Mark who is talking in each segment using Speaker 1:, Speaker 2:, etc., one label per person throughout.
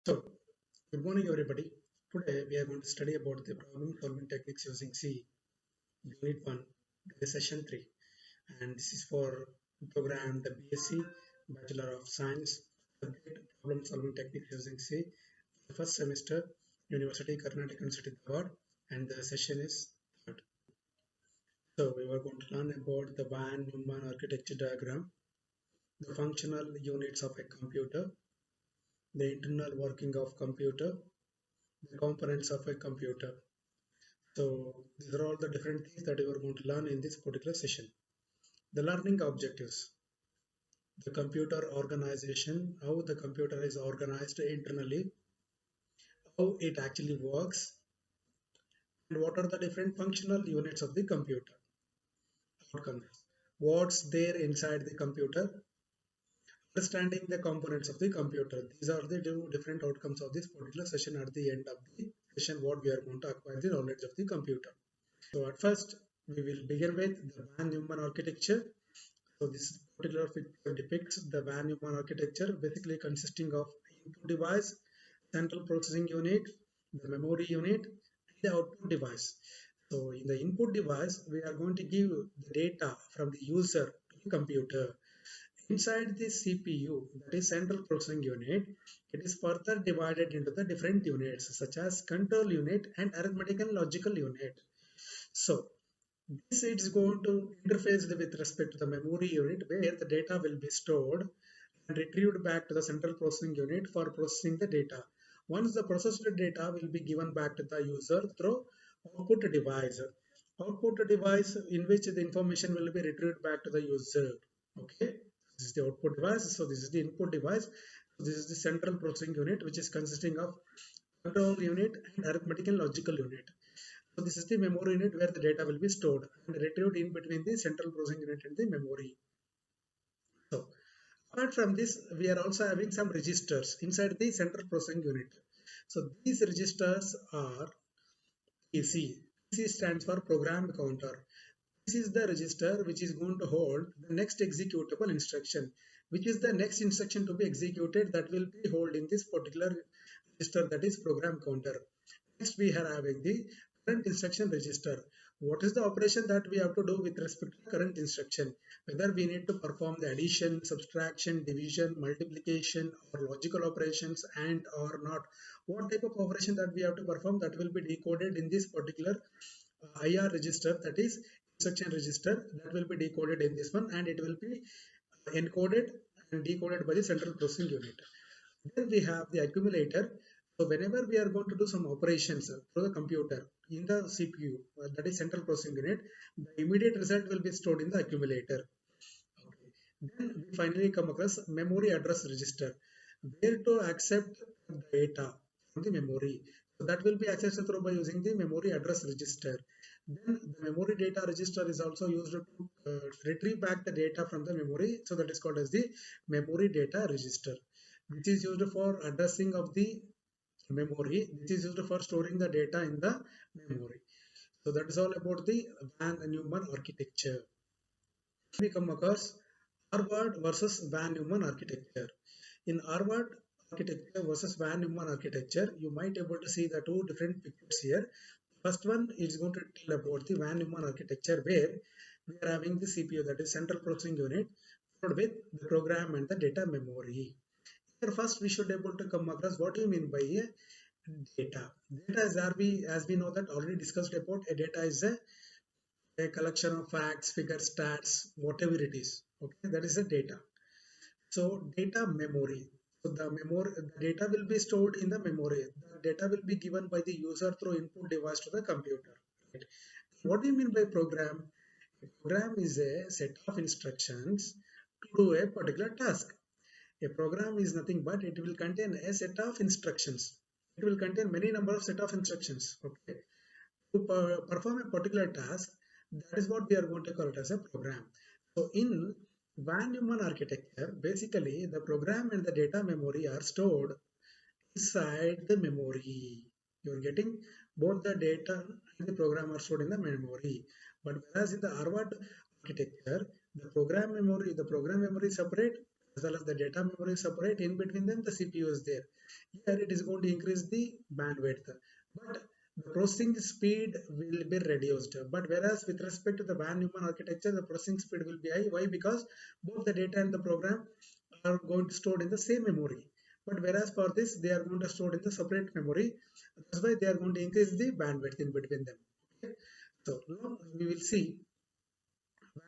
Speaker 1: So, good morning, everybody. Today we are going to study about the problem solving techniques using C, Unit 1, the Session 3. And this is for program the BSc, Bachelor of Science, subject problem solving techniques using C, the first semester, University Karnataka Institute Award, and the session is third. So, we were going to learn about the Van Neumann architecture diagram, the functional units of a computer, the internal working of computer, the components of a computer. So these are all the different things that you are going to learn in this particular session. The learning objectives, the computer organization, how the computer is organized internally, how it actually works, and what are the different functional units of the computer. Outcomes. What's there inside the computer, understanding the components of the computer. These are the two different outcomes of this particular session. At the end of the session, what we are going to acquire the knowledge of the computer. So at first, we will begin with the Van Neumann architecture. So this particular picture depicts the Van Neumann architecture, basically consisting of input device, central processing unit, the memory unit, and the output device. So in the input device, we are going to give the data from the user to the computer. Inside the CPU, that is central processing unit, it is further divided into the different units such as control unit and arithmetic and logical unit. So this is going to interface with respect to the memory unit where the data will be stored and retrieved back to the central processing unit for processing the data. Once the processed data will be given back to the user through output device. Output device in which the information will be retrieved back to the user. Okay, this is the output device. So this is the input device. This is the central processing unit which is consisting of control unit and arithmetic and logical unit. So this is the memory unit where the data will be stored and retrieved in between the central processing unit and the memory. So apart from this, we are also having some registers inside the central processing unit. So these registers are PC. PC stands for program counter. This is the register which is going to hold the next executable instruction, which is the next instruction to be executed that will be held in this particular register, that is program counter. Next we are having the current instruction register. What is the operation that we have to do with respect to current instruction? Whether we need to perform the addition, subtraction, division, multiplication or logical operations and or not. What type of operation that we have to perform, that will be decoded in this particular IR register, that is instruction register, that will be decoded in this one and it will be encoded and decoded by the central processing unit. Then we have the accumulator. So whenever we are going to do some operations through the computer in the CPU, that is central processing unit, the immediate result will be stored in the accumulator. Okay. Then we finally come across memory address register, where to accept the data from the memory. So that will be accessed through by using the memory address register. Then the memory data register is also used to retrieve back the data from the memory. So that is called as the memory data register, which is used for addressing of the memory. This is used for storing the data in the memory. So that is all about the Van Neumann architecture. We come across Harvard versus Van Neumann architecture. In Harvard architecture versus Van Neumann architecture, you might able to see the two different pictures here. First one is going to tell about the Van Neumann architecture, where we are having the CPU, that is central processing unit, followed with the program and the data memory. Here first we should able to come across what do you mean by a data. Data is, as we know that already discussed about, a data is a collection of facts, figures, stats, whatever it is. Okay, that is a data. So data memory. So the data will be stored in the memory. The data will be given by the user through input device to the computer. Right? What do you mean by program? A program is a set of instructions to do a particular task. A program is nothing but it will contain a set of instructions. It will contain many number of set of instructions. Okay. To perform a particular task, that is what we are going to call it as a program. So in Van Neumann architecture, basically the program and the data memory are stored inside the memory. You are getting both the data and the program are stored in the memory. But whereas in the Harvard architecture, the program memory is separate as well as the data memory is separate. In between them, the CPU is there. Here it is going to increase the bandwidth, but the processing speed will be reduced. But whereas with respect to the Van Neumann architecture, the processing speed will be high. Why? Because both the data and the program are going to stored in the same memory. But whereas for this, they are going to store in the separate memory. That's why they are going to increase the bandwidth in between them. Okay? So now we will see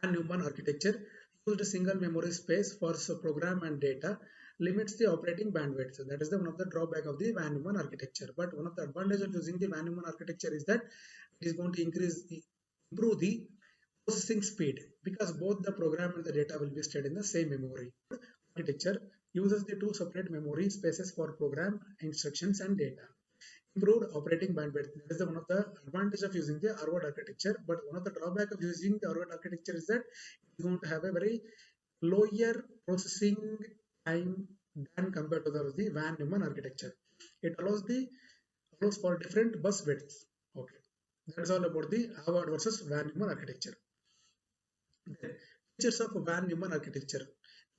Speaker 1: Van Neumann architecture used a single memory space for program and data, limits the operating bandwidth. So that is the one of the drawback of the Van Neumann architecture. But one of the advantages of using the Van Neumann architecture is that it is going to improve the processing speed, because both the program and the data will be stored in the same memory. Architecture uses the two separate memory spaces for program instructions and data. Improved operating bandwidth. That is one of the advantage of using the Harvard architecture. But one of the drawback of using the Harvard architecture is that it's going to have a very lower processing time than compared to the Van Neumann architecture. It allows for different bus widths. Okay, that's all about the Harvard versus Van Neumann architecture. Then, features of Van Neumann architecture.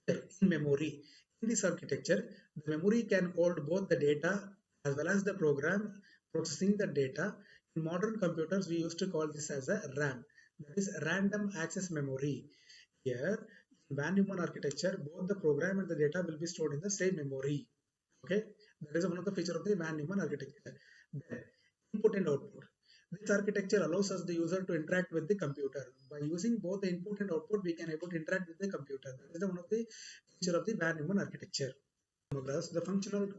Speaker 1: In memory. In this architecture, the memory can hold both the data as well as the program processing the data. In modern computers, we used to call this as a RAM. That is random access memory. Here, in Van Neumann architecture, both the program and the data will be stored in the same memory. Okay, that is one of the features of the Van Neumann architecture. Then, input and output. This architecture allows us the user to interact with the computer. By using both the input and output, we can able to interact with the computer. That is one of the feature of the Van Neumann architecture. The functional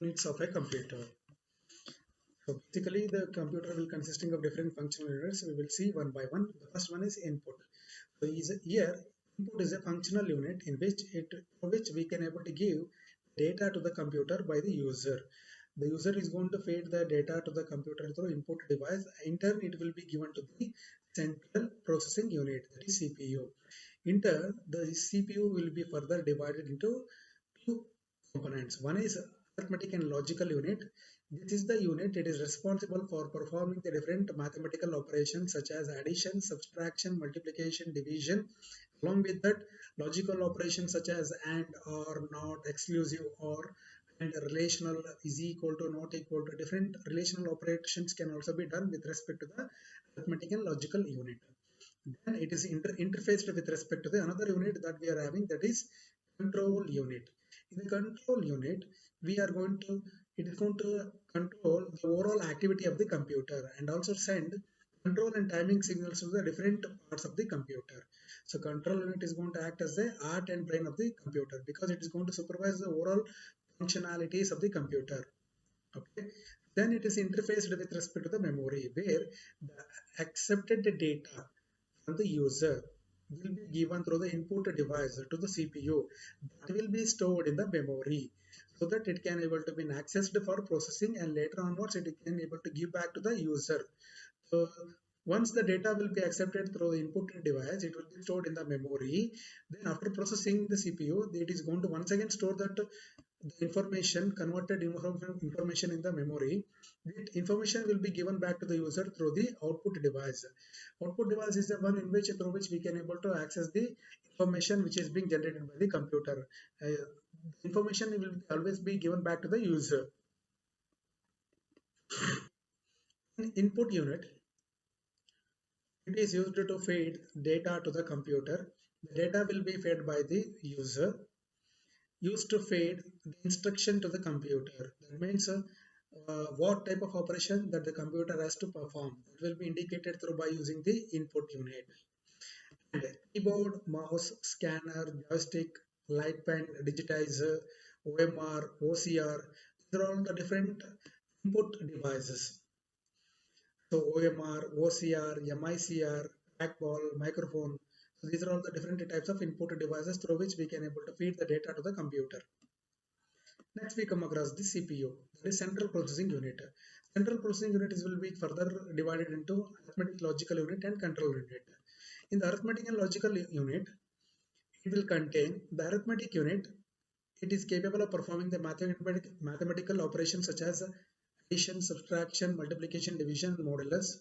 Speaker 1: units of a computer. So basically, the computer will consisting of different functional units. We will see one by one. The first one is input. So here, input is a functional unit in which we can able to give data to the computer by the user. The user is going to feed the data to the computer through input device. In turn, it will be given to the central processing unit, that is CPU. In turn, the CPU will be further divided into two components. One is arithmetic and logical unit. This is the unit it is responsible for performing the different mathematical operations such as addition, subtraction, multiplication, division. Along with that, logical operations such as and, or, not, exclusive, or, and relational is equal to, not equal to. Different relational operations can also be done with respect to the arithmetic and logical unit. Then it is interfaced with respect to the another unit that we are having, that is control unit. In the control unit, it is going to control the overall activity of the computer and also send control and timing signals to the different parts of the computer. So control unit is going to act as the heart and brain of the computer, because it is going to supervise the overall functionalities of the computer. Okay. Then it is interfaced with respect to the memory, where the accepted data from the user will be given through the input device to the CPU, that will be stored in the memory, so that it can able to be accessed for processing, and later onwards it can able to give back to the user. So once the data will be accepted through the input device, it will be stored in the memory. Then after processing the CPU, it is going to once again store that the information, converted information in the memory. That information will be given back to the user through the output device. Output device is the one in which through which we can able to access the information which is being generated by the computer. Information will always be given back to the user. In input unit, it is used to feed data to the computer. The data will be fed by the user, used to feed the instruction to the computer. That means what type of operation that the computer has to perform. That will be indicated through by using the input unit. And keyboard, mouse, scanner, joystick, light pen, digitizer, OMR, OCR, these are all the different input devices. So OMR, OCR, MICR, trackball, microphone. So these are all the different types of input devices through which we can able to feed the data to the computer. Next we come across the CPU, that is central processing unit. Central processing unit will be further divided into arithmetic, logical unit and control unit. In the arithmetic and logical unit, it will contain the arithmetic unit. It is capable of performing the mathematical operations such as addition, subtraction, multiplication, division, modulus.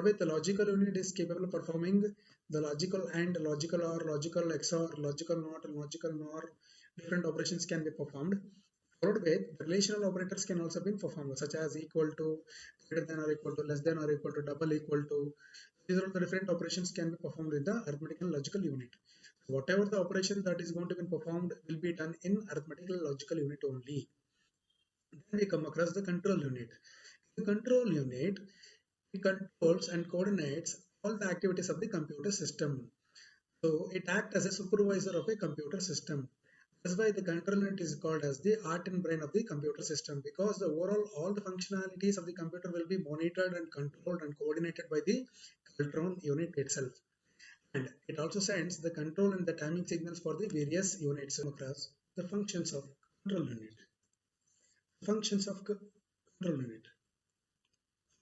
Speaker 1: With the logical unit is capable of performing the logical and, logical or, logical XOR, logical not, and logical NOR. Different operations can be performed. Followed with the relational operators can also be performed, such as equal to, greater than or equal to, less than or equal to, double equal to. These are the different operations can be performed in the arithmetical logical unit. Whatever the operation that is going to be performed will be done in arithmetical logical unit only. Then we come across the control unit. The control unit, it controls and coordinates all the activities of the computer system. So it acts as a supervisor of a computer system. That's why the control unit is called as the heart and brain of the computer system, because the overall all the functionalities of the computer will be monitored and controlled and coordinated by the control unit itself. And it also sends the control and the timing signals for the various units across the functions of control unit. Functions of control unit.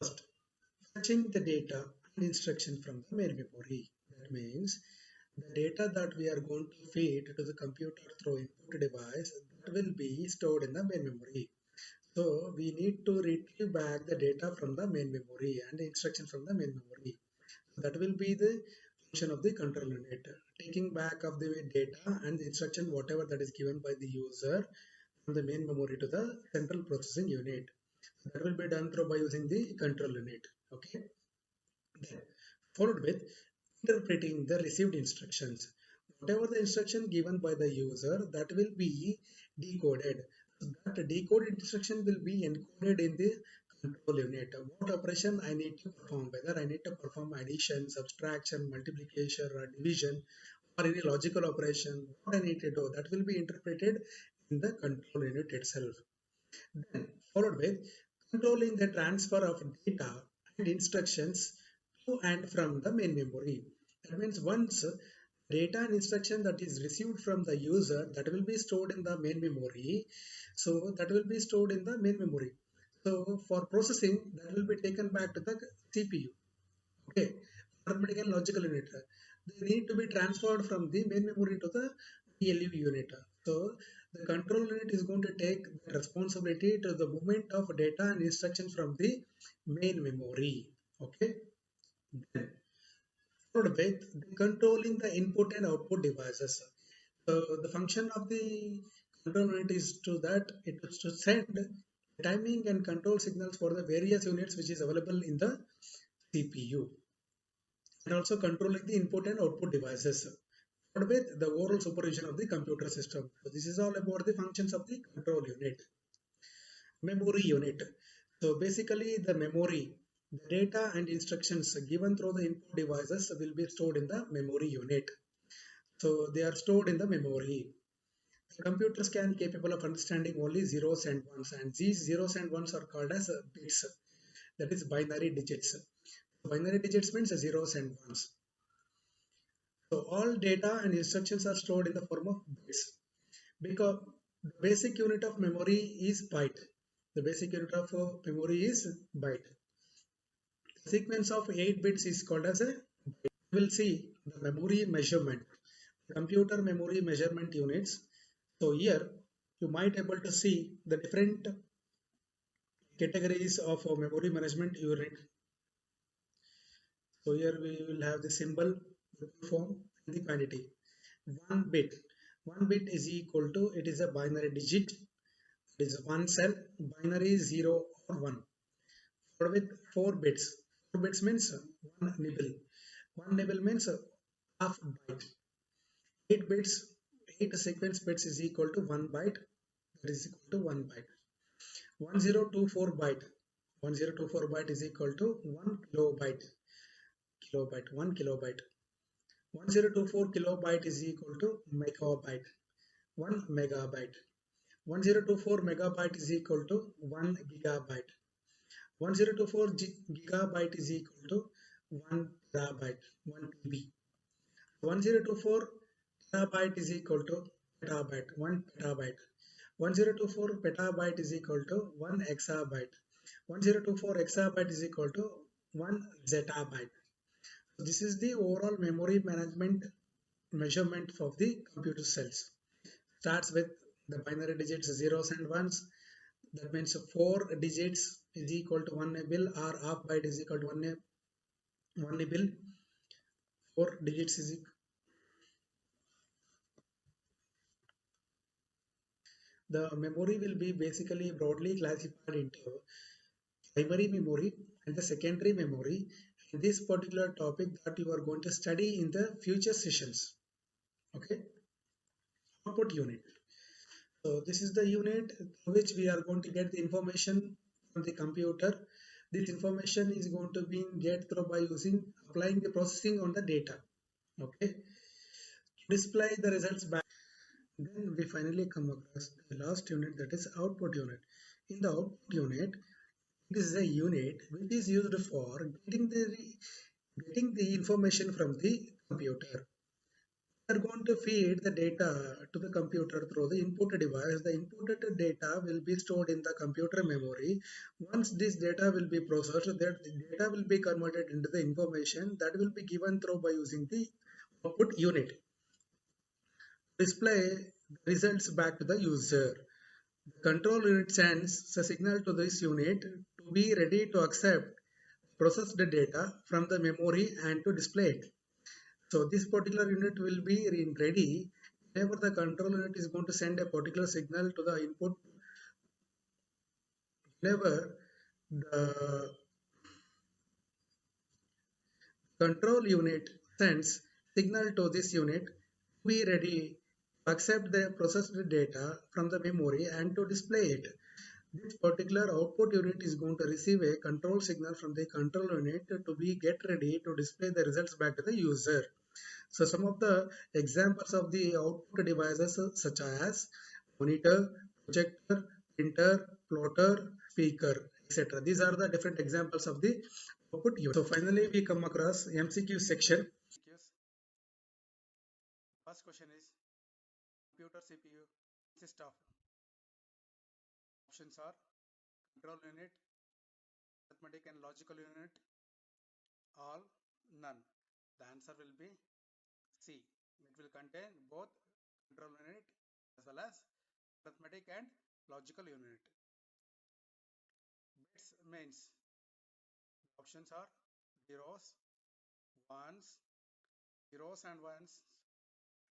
Speaker 1: First, fetching the data and instruction from the main memory. That means the data that we are going to feed to the computer through input device, that will be stored in the main memory. So we need to retrieve back the data from the main memory and the instruction from the main memory. That will be the function of the control unit, taking back of the data and the instruction whatever that is given by the user from the main memory to the central processing unit. That will be done through by using the control unit. Okay. Then followed with interpreting the received instructions. Whatever the instruction given by the user, that will be decoded. That decoded instruction will be encoded in the control unit. What operation I need to perform, whether I need to perform addition, subtraction, multiplication, or division, or any logical operation, what I need to do, that will be interpreted in the control unit itself. Then followed with controlling the transfer of data and instructions to and from the main memory. That means once data and instruction that is received from the user, that will be stored in the main memory. So that will be stored in the main memory. So for processing, that will be taken back to the CPU. Okay, arithmetic and logical unit. They need to be transferred from the main memory to the ALU unit. So the control unit is going to take the responsibility to the movement of data and instructions from the main memory. Okay. Then followed with the controlling the input and output devices. So the function of the control unit is to that it is to send timing and control signals for the various units which is available in the CPU, and also controlling the input and output devices with the overall supervision of the computer system. So this is all about the functions of the control unit. Memory unit. So basically the memory, the data and instructions given through the input devices will be stored in the memory unit. So they are stored in the memory. The computers can be capable of understanding only zeros and ones, and these zeros and ones are called as bits, that is binary digits. Binary digits means zeros and ones. So all data and instructions are stored in the form of bits, because the basic unit of memory is byte. The basic unit of memory is byte. The sequence of 8 bits is called as a byte. We will see the memory measurement, computer memory measurement units. So here you might able to see the different categories of memory management unit. So here we will have the symbol, the form, and the quantity. 1 bit. 1 bit is equal to, it is a binary digit. It is one cell, binary 0 or 1. For with 4 bits. 4 bits means 1 nibble. 1 nibble means half byte. 8 bits, 8 sequence bits is equal to 1 byte. That is equal to 1 byte. 1024 byte. 1024 byte is equal to 1 kilobyte. 1 kilobyte. 1024 kilobyte is equal to megabyte. 1 megabyte. 1024 megabyte is equal to 1 gigabyte. 1024 gigabyte is equal to 1 terabyte, 1 TB. 1024 terabyte is equal to petabyte, 1 petabyte. 1024 petabyte is equal to 1 exabyte. 1024 exabyte is equal to 1 zettabyte. So this is the overall memory management measurement of the computer cells. Starts with the binary digits zeros and ones. That means 4 digits is equal to 1 nibble, or half byte is equal to 1 one nibble, 4 digits is equal. The memory will be basically broadly classified into primary memory and the secondary memory. In this particular topic that you are going to study in the future sessions. Okay, output unit. So this is the unit through which we are going to get the information from the computer. This information is going to be get through by applying the processing on the data. Okay, to display the results back. Then we finally come across the last unit, that is output unit. In the output unit, this is a unit which is used for getting the information from the computer. We are going to feed the data to the computer through the input device. The inputted data will be stored in the computer memory. Once this data will be processed, that data will be converted into the information that will be given through by using the output unit. Display the results back to the user. The control unit sends a signal to this unit to be ready to accept processed data from the memory and to display it. So this particular unit will be ready whenever the control unit is going to send a particular signal to the input. Whenever the control unit sends signal to this unit, be ready to accept the processed data from the memory and to display it. This particular output unit is going to receive a control signal from the control unit to be get ready to display the results back to the user. So some of the examples of the output devices such as monitor, projector, printer, plotter, speaker, etc. These are the different examples of the output unit. So finally we come across MCQ section. First question is computer CPU consists of options are control unit, arithmetic and logical unit, all, none. The answer will be C. It will contain both control unit as well as arithmetic and logical unit. Bits means options are zeros, ones, zeros and ones,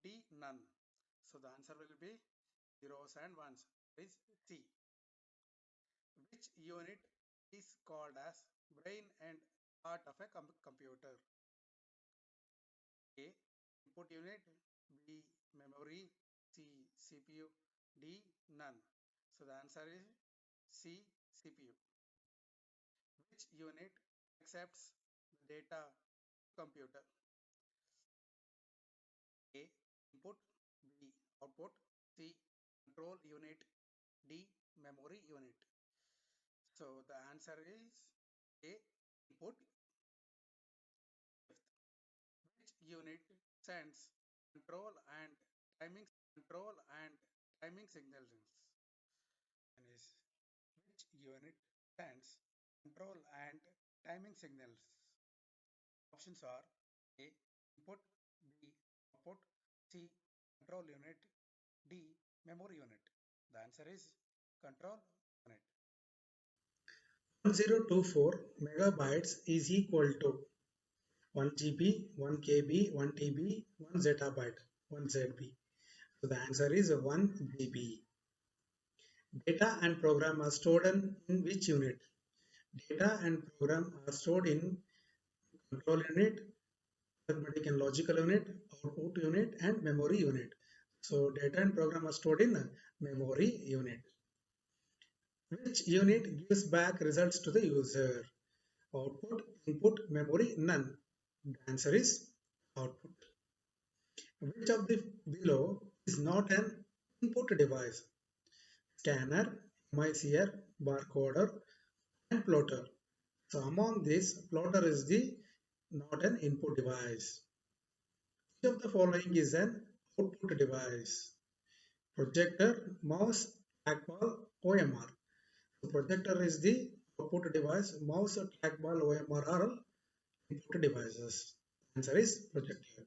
Speaker 1: D, none. So the answer will be zeros and ones. Is C. Which unit is called as brain and heart of a computer? A. Input unit, B. Memory, C. CPU, D. None. So the answer is C. CPU. Which unit accepts the data computer? A. Input, B. Output, C. Control unit, D. Memory unit. So the answer is A. Input. Which unit sends control and timing signals? And is which unit sends control and timing signals? Options are A. Input, B. Output, C. Control unit, D. Memory unit. The answer is control unit. 1024 megabytes is equal to 1 GB, 1 KB, 1 TB, 1 zettabyte, 1 ZB. So the answer is 1 GB. Data and program are stored in which unit? Data and program are stored in control unit, arithmetic and logical unit, output unit, and memory unit. So data and program are stored in memory unit. Which unit gives back results to the user? Output, input, memory, none. The answer is output. Which of the below is not an input device? Scanner, MICR, barcoder, and plotter. So among these, plotter is the not an input device. Which of the following is an output device? Projector, mouse, trackball, OMR. So projector is the output device. Mouse, trackball, OMR are all input devices. Answer is projector.